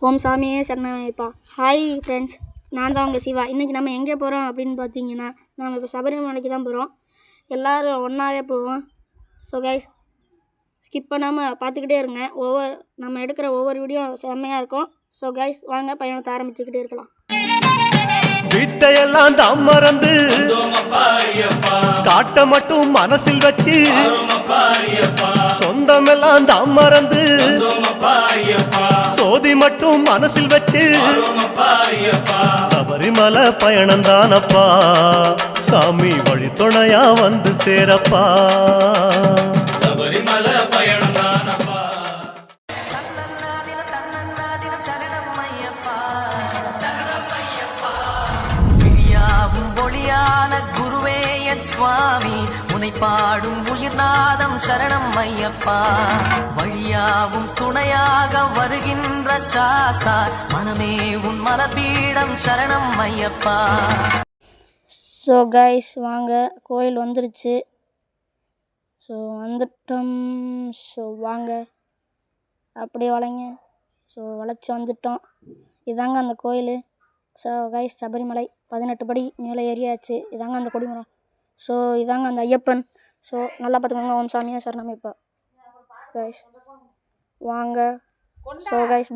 ஓம் சாமியே சரணமைப்பா. Hi friends, நான் தான் உங்கள் சிவா. இன்றைக்கி நம்ம எங்கே போகிறோம் அப்படின்னு பார்த்தீங்கன்னா, நம்ம இப்போ சபரிமலைக்கு தான் போகிறோம். எல்லோரும் ஒன்றாவே போவோம். ஸோ கைஸ், ஸ்கிப் பண்ணாமல் பார்த்துக்கிட்டே இருங்க. நம்ம எடுக்கிற ஒவ்வொரு வீடியோ செம்மையாக இருக்கும். ஸோ கைஸ், வாங்க பயணத்தை ஆரம்பிச்சுக்கிட்டே இருக்கலாம். வீட்டையெல்லாம் தான் மறந்து காட்ட மட்டும் மனசில் வச்சு சொந்தமெல்லாம் தான் மறந்து சோதி மட்டும் மனசில் வச்சு சபரிமலை பயணம் தானப்பா, சாமி வழி துணையா வந்து சேரப்பா. சபரிமலை பயணம் தானப்பா. குருவே என் சுவாமி, உனை பாடும் உயிர்நாதம் சரணம் ஐயப்பா. வழியாவும் துணையாக வருகின்ற சாஸ்தா, மனமே உன் மலபீடம் சரணம் ஐயப்பா. ஸோ கைஸ், வாங்க, கோயில் வந்துருச்சு. ஸோ வந்துட்டோம். ஸோ வாங்க, அப்படியே வளைங்க. ஸோ வளைச்சி வந்துட்டோம். இதாங்க அந்த கோயில். ஸோ கைஸ், சபரிமலை 18 படி மேலே ஏறியாச்சு. இதாங்க அந்த கொடிமரம். ஸோ இதாங்க அந்த ஐயப்பன். ஸோ நல்லா பார்த்துக்கோங்க. ஓம் சாமியா சரணமைப்பா கைஸ். வாங்க. So guys.